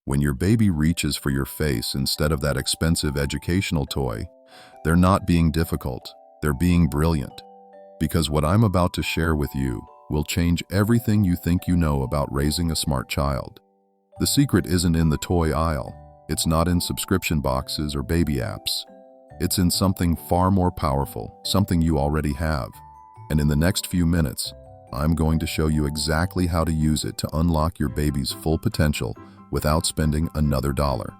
When your baby reaches for your face instead of that expensive educational toy, they're not being difficult, they're being brilliant. Because what I'm about to share with you will change everything you think you know about raising a smart child. The secret isn't in the toy aisle. It's not in subscription boxes or baby apps. It's in something far more powerful, something you already have. And in the next few minutes, I'm going to show you exactly how to use it to unlock your baby's full potential without spending another dollar.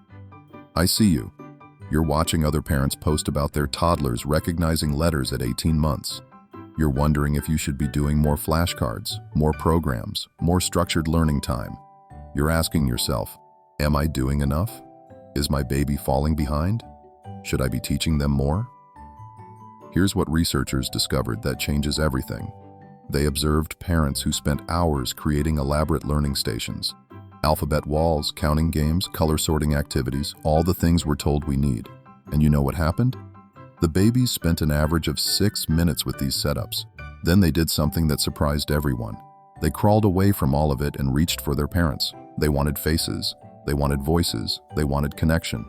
I see you. You're watching other parents post about their toddlers recognizing letters at 18 months. You're wondering if you should be doing more flashcards, more programs, more structured learning time. You're asking yourself, am I doing enough? Is my baby falling behind? Should I be teaching them more? Here's what researchers discovered that changes everything. They observed parents who spent hours creating elaborate learning stations. Alphabet walls, counting games, color sorting activities, all the things we're told we need. And you know what happened? The babies spent an average of 6 minutes with these setups. Then they did something that surprised everyone. They crawled away from all of it and reached for their parents. They wanted faces, they wanted voices, they wanted connection.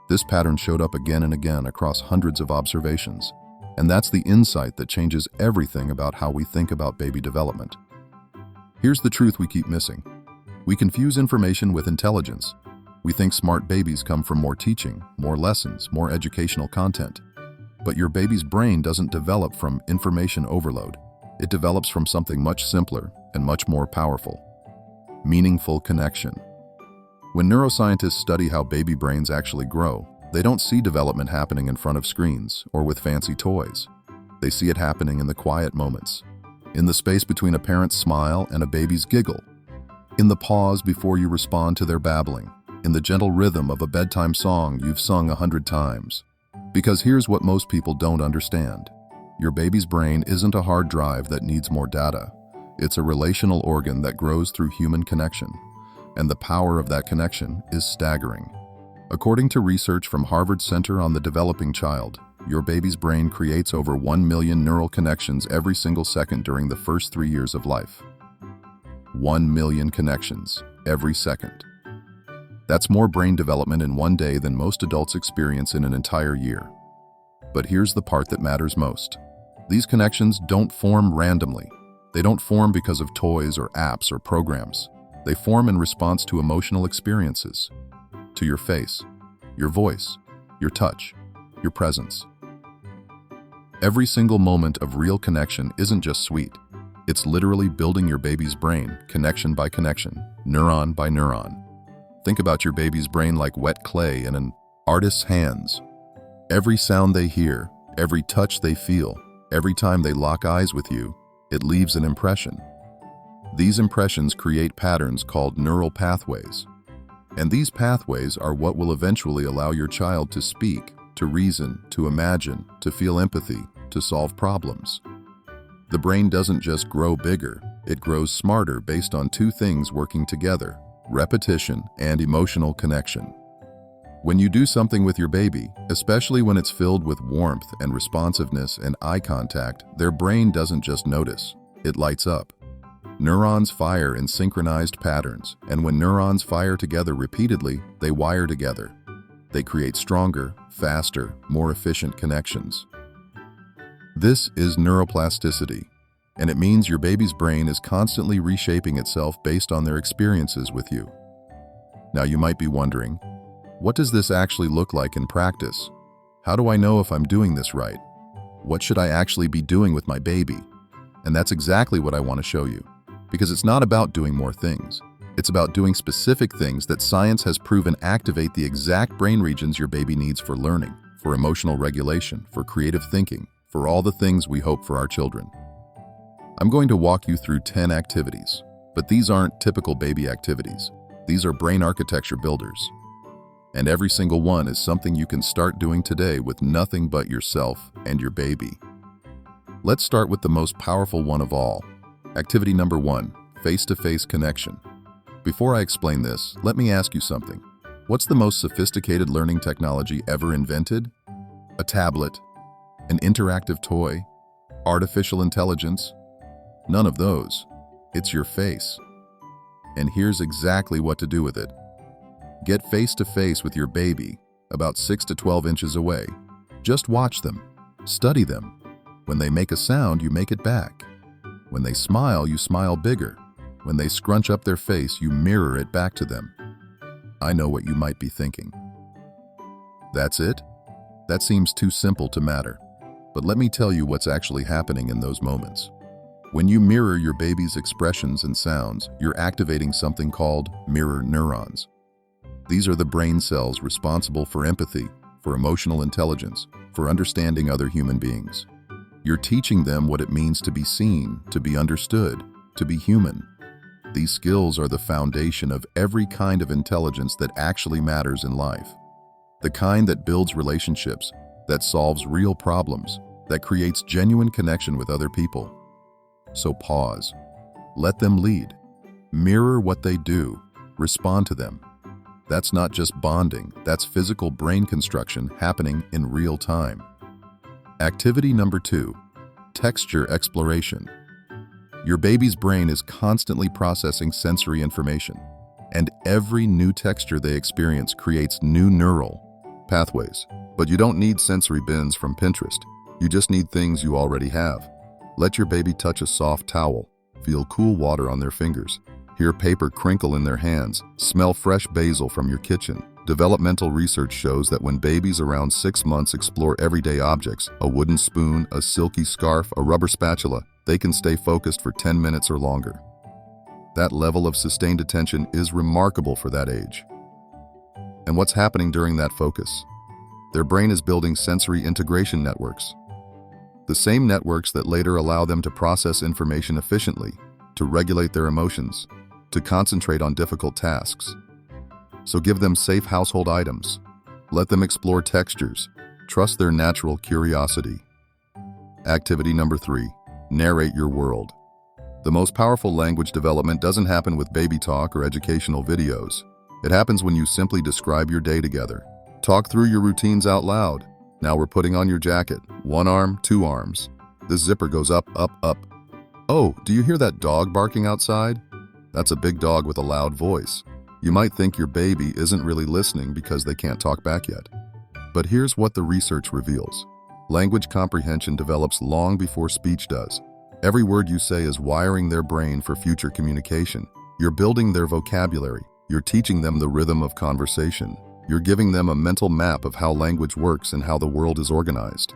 This pattern showed up again and again across hundreds of observations. And that's the insight that changes everything about how we think about baby development. Here's the truth we keep missing. We confuse information with intelligence. We think smart babies come from more teaching, more lessons, more educational content. But your baby's brain doesn't develop from information overload. It develops from something much simpler and much more powerful. Meaningful connection. When neuroscientists study how baby brains actually grow, they don't see development happening in front of screens or with fancy toys. They see it happening in the quiet moments, in the space between a parent's smile and a baby's giggle, in the pause before you respond to their babbling, in the gentle rhythm of a bedtime song you've sung 100 times. Because here's what most people don't understand. Your baby's brain isn't a hard drive that needs more data. It's a relational organ that grows through human connection. And the power of that connection is staggering. According to research from Harvard Center on the Developing Child, your baby's brain creates over 1 million neural connections every single second during the first 3 years of life. 1 million connections every second. That's more brain development in one day than most adults experience in an entire year. But here's the part that matters most. These connections don't form randomly. They don't form because of toys or apps or programs. They form in response to emotional experiences. To your face, your voice, your touch, your presence. Every single moment of real connection isn't just sweet. It's literally building your baby's brain, connection by connection, neuron by neuron. Think about your baby's brain like wet clay in an artist's hands. Every sound they hear, every touch they feel, every time they lock eyes with you, it leaves an impression. These impressions create patterns called neural pathways. And these pathways are what will eventually allow your child to speak, to reason, to imagine, to feel empathy, to solve problems. The brain doesn't just grow bigger, it grows smarter based on two things working together: repetition and emotional connection. When you do something with your baby, especially when it's filled with warmth and responsiveness and eye contact, their brain doesn't just notice, it lights up. Neurons fire in synchronized patterns, and when neurons fire together repeatedly, they wire together. They create stronger, faster, more efficient connections. This is neuroplasticity, and it means your baby's brain is constantly reshaping itself based on their experiences with you. Now you might be wondering, what does this actually look like in practice? How do I know if I'm doing this right? What should I actually be doing with my baby? And that's exactly what I want to show you. Because it's not about doing more things. It's about doing specific things that science has proven activate the exact brain regions your baby needs for learning, for emotional regulation, for creative thinking, for all the things we hope for our children. I'm going to walk you through 10 activities, but these aren't typical baby activities. These are brain architecture builders. And every single one is something you can start doing today with nothing but yourself and your baby. Let's start with the most powerful one of all. Activity number 1, face-to-face connection. Before I explain this, let me ask you something. What's the most sophisticated learning technology ever invented? A tablet? An interactive toy? Artificial intelligence? None of those. It's your face. And here's exactly what to do with it. Get face to face with your baby, about 6 to 12 inches away. Just watch them. Study them. When they make a sound, you make it back. When they smile, you smile bigger. When they scrunch up their face, you mirror it back to them. I know what you might be thinking. That's it? That seems too simple to matter. But let me tell you what's actually happening in those moments. When you mirror your baby's expressions and sounds, you're activating something called mirror neurons. These are the brain cells responsible for empathy, for emotional intelligence, for understanding other human beings. You're teaching them what it means to be seen, to be understood, to be human. These skills are the foundation of every kind of intelligence that actually matters in life. The kind that builds relationships, that solves real problems, that creates genuine connection with other people. So pause. Let them lead. Mirror what they do. Respond to them. That's not just bonding, that's physical brain construction happening in real time. Activity number 2, texture exploration. Your baby's brain is constantly processing sensory information, and every new texture they experience creates new neural pathways. But you don't need sensory bins from Pinterest. You just need things you already have. Let your baby touch a soft towel, feel cool water on their fingers, hear paper crinkle in their hands, smell fresh basil from your kitchen. Developmental research shows that when babies around 6 months explore everyday objects, a wooden spoon, a silky scarf, a rubber spatula, they can stay focused for 10 minutes or longer. That level of sustained attention is remarkable for that age. And what's happening during that focus? Their brain is building sensory integration networks. The same networks that later allow them to process information efficiently, to regulate their emotions, to concentrate on difficult tasks. So give them safe household items. Let them explore textures. Trust their natural curiosity. Activity number 3, narrate your world. The most powerful language development doesn't happen with baby talk or educational videos. It happens when you simply describe your day together. Talk through your routines out loud. Now we're putting on your jacket. 1 arm, 2 arms. This zipper goes up, up, up. Oh, do you hear that dog barking outside? That's a big dog with a loud voice. You might think your baby isn't really listening because they can't talk back yet. But here's what the research reveals. Language comprehension develops long before speech does. Every word you say is wiring their brain for future communication. You're building their vocabulary. You're teaching them the rhythm of conversation. You're giving them a mental map of how language works and how the world is organized.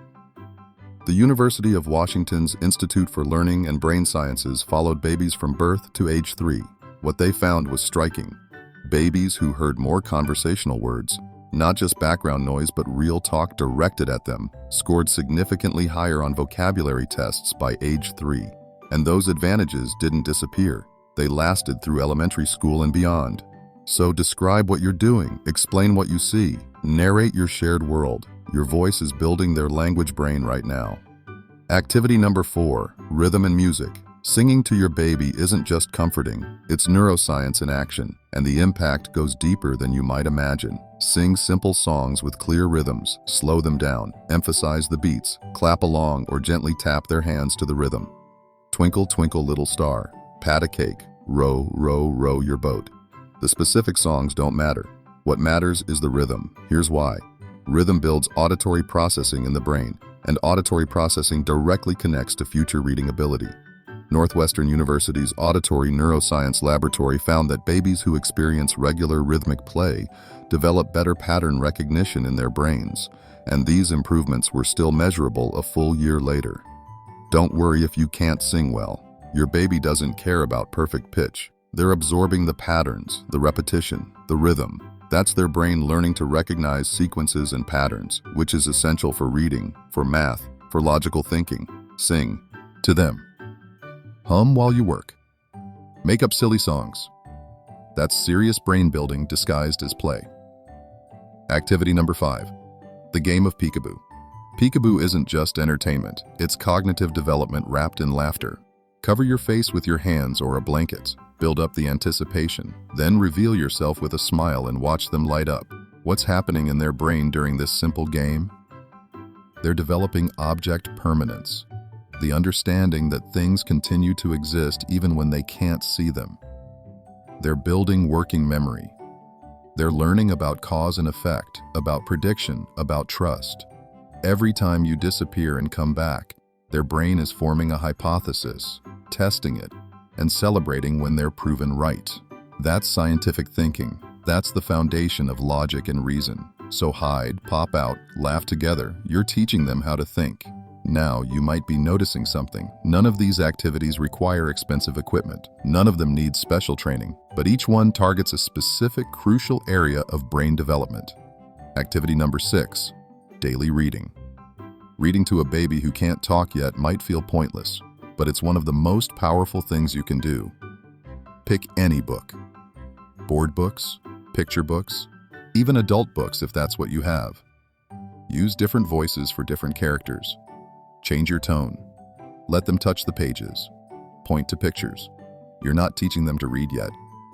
The University of Washington's Institute for Learning and Brain Sciences followed babies from birth to age 3. What they found was striking. Babies who heard more conversational words, not just background noise but real talk directed at them, scored significantly higher on vocabulary tests by age 3. And those advantages didn't disappear. They lasted through elementary school and beyond. So describe what you're doing, explain what you see, narrate your shared world. Your voice is building their language brain right now. Activity number 4, rhythm and music. Singing to your baby isn't just comforting, it's neuroscience in action, and the impact goes deeper than you might imagine. Sing simple songs with clear rhythms, slow them down, emphasize the beats, clap along or gently tap their hands to the rhythm. Twinkle, twinkle, little star, pat a cake, row, row, row your boat. The specific songs don't matter. What matters is the rhythm. Here's why. Rhythm builds auditory processing in the brain, and auditory processing directly connects to future reading ability. Northwestern University's Auditory Neuroscience Laboratory found that babies who experience regular rhythmic play develop better pattern recognition in their brains, and these improvements were still measurable a full year later. Don't worry if you can't sing well. Your baby doesn't care about perfect pitch. They're absorbing the patterns, the repetition, the rhythm. That's their brain learning to recognize sequences and patterns, which is essential for reading, for math, for logical thinking. Sing to them. Hum while you work. Make up silly songs. That's serious brain building disguised as play. Activity number 5, the game of Peekaboo. Peekaboo isn't just entertainment, it's cognitive development wrapped in laughter. Cover your face with your hands or a blanket. Build up the anticipation, then reveal yourself with a smile and watch them light up. What's happening in their brain during this simple game? They're developing object permanence, the understanding that things continue to exist even when they can't see them. They're building working memory. They're learning about cause and effect, about prediction, about trust. Every time you disappear and come back, their brain is forming a hypothesis, testing it, and celebrating when they're proven right. That's scientific thinking. That's the foundation of logic and reason. So hide, pop out, laugh together. You're teaching them how to think. Now, you might be noticing something. None of these activities require expensive equipment. None of them need special training, but each one targets a specific, crucial area of brain development. Activity number 6, daily reading. Reading to a baby who can't talk yet might feel pointless, but it's one of the most powerful things you can do. Pick any book. Board books, picture books, even adult books if that's what you have. Use different voices for different characters. Change your tone. Let them touch the pages. Point to pictures. You're not teaching them to read yet.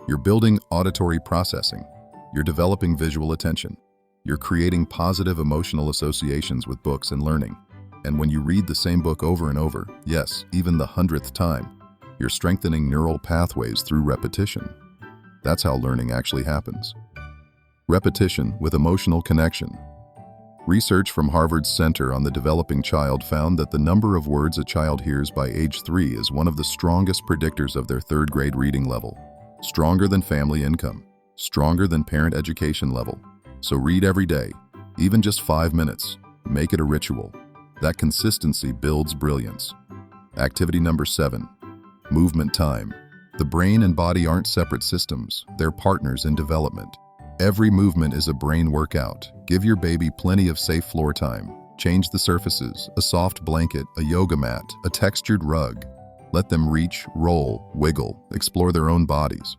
You're building auditory processing. You're developing visual attention. You're creating positive emotional associations with books and learning. And when you read the same book over and over, yes, even the 100th time, you're strengthening neural pathways through repetition. That's how learning actually happens. Repetition with emotional connection. Research from Harvard's Center on the Developing Child found that the number of words a child hears by age 3 is one of the strongest predictors of their 3rd grade reading level. Stronger than family income. Stronger than parent education level. So read every day, even just 5 minutes. Make it a ritual. That consistency builds brilliance. Activity number 7, movement time. The brain and body aren't separate systems, they're partners in development. Every movement is a brain workout. Give your baby plenty of safe floor time. Change the surfaces, a soft blanket, a yoga mat, a textured rug. Let them reach, roll, wiggle, explore their own bodies.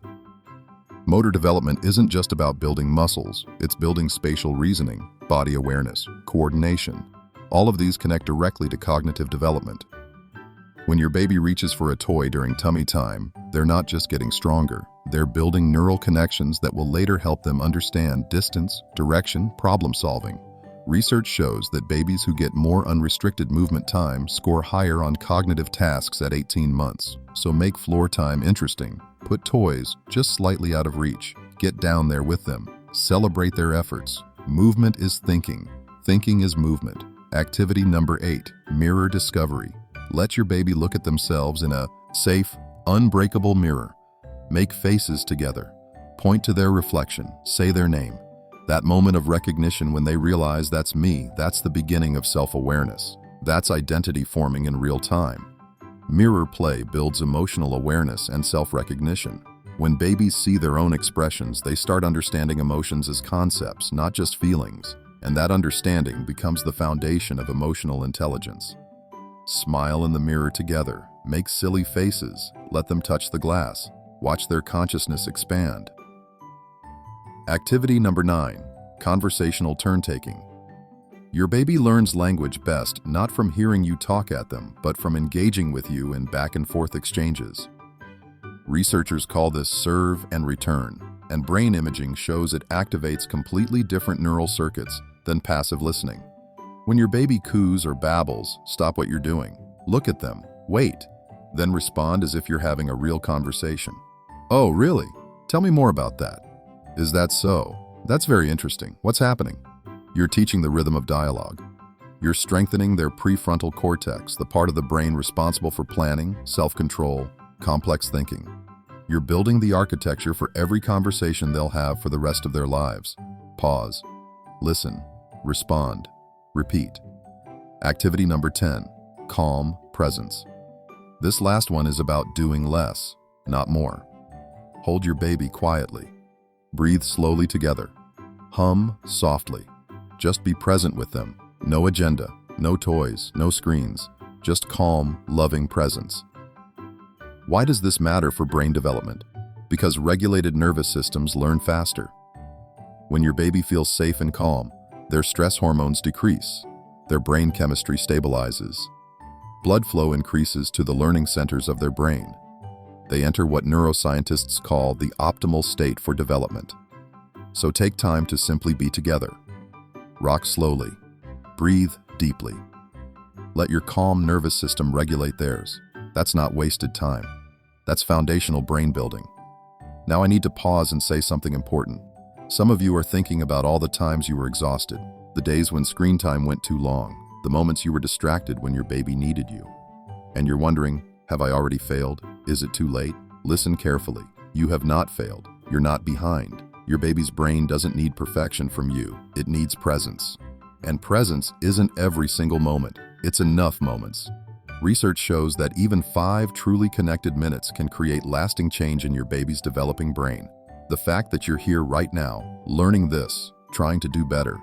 Motor development isn't just about building muscles, it's building spatial reasoning, body awareness, coordination. All of these connect directly to cognitive development. When your baby reaches for a toy during tummy time, they're not just getting stronger, they're building neural connections that will later help them understand distance, direction, problem solving. Research shows that babies who get more unrestricted movement time score higher on cognitive tasks at 18 months. So make floor time interesting. Put toys just slightly out of reach. Get down there with them. Celebrate their efforts. Movement is thinking. Thinking is movement. Activity number 8, mirror discovery. Let your baby look at themselves in a safe, unbreakable mirror. Make faces together. Point to their reflection. Say their name. That moment of recognition when they realize that's me, that's the beginning of self-awareness. That's identity forming in real time. Mirror play builds emotional awareness and self-recognition. When babies see their own expressions, they start understanding emotions as concepts, not just feelings. And that understanding becomes the foundation of emotional intelligence. Smile in the mirror together. Make silly faces. Let them touch the glass. Watch their consciousness expand. Activity number 9, conversational turn-taking. Your baby learns language best not from hearing you talk at them, but from engaging with you in back-and-forth exchanges. Researchers call this serve and return, and brain imaging shows it activates completely different neural circuits than passive listening. When your baby coos or babbles, stop what you're doing. Look at them. Wait. Then respond as if you're having a real conversation. Oh, really? Tell me more about that. Is that so? That's very interesting. What's happening? You're teaching the rhythm of dialogue. You're strengthening their prefrontal cortex, the part of the brain responsible for planning, self-control, complex thinking. You're building the architecture for every conversation they'll have for the rest of their lives. Pause. Listen. Respond. Repeat. Activity number 10, calm presence. This last one is about doing less, not more. Hold your baby quietly. Breathe slowly together. Hum softly. Just be present with them. No agenda, no toys, no screens. Just calm, loving presence. Why does this matter for brain development? Because regulated nervous systems learn faster. When your baby feels safe and calm, their stress hormones decrease. Their brain chemistry stabilizes. Blood flow increases to the learning centers of their brain. They enter what neuroscientists call the optimal state for development. So take time to simply be together. Rock slowly. Breathe deeply. Let your calm nervous system regulate theirs. That's not wasted time. That's foundational brain building. Now I need to pause and say something important. Some of you are thinking about all the times you were exhausted, the days when screen time went too long, the moments you were distracted when your baby needed you. And you're wondering, have I already failed? Is it too late? Listen carefully. You have not failed. You're not behind. Your baby's brain doesn't need perfection from you. It needs presence. And presence isn't every single moment. It's enough moments. Research shows that even 5 truly connected minutes can create lasting change in your baby's developing brain. The fact that you're here right now, learning this, trying to do better,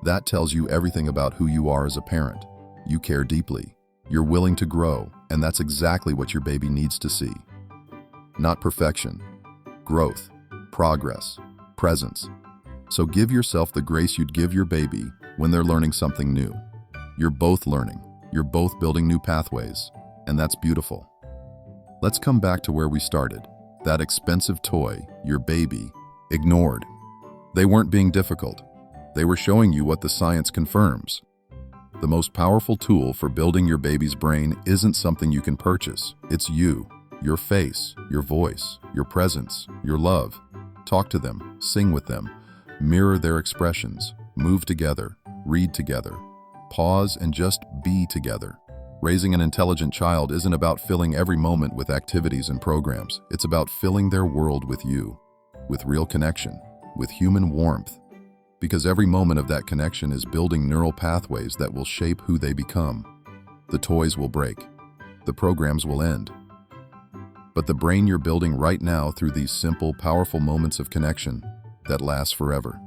that tells you everything about who you are as a parent. You care deeply. You're willing to grow, and that's exactly what your baby needs to see. Not perfection, growth, progress, presence. So give yourself the grace you'd give your baby when they're learning something new. You're both learning. You're both building new pathways, and that's beautiful. Let's come back to where we started. That expensive toy, your baby, ignored. They weren't being difficult. They were showing you what the science confirms. The most powerful tool for building your baby's brain isn't something you can purchase. It's you, your face, your voice, your presence, your love. Talk to them, sing with them, mirror their expressions, move together, read together, pause and just be together. Raising an intelligent child isn't about filling every moment with activities and programs. It's about filling their world with you, with real connection, with human warmth. Because every moment of that connection is building neural pathways that will shape who they become. The toys will break. The programs will end. But the brain you're building right now through these simple, powerful moments of connection, that lasts forever.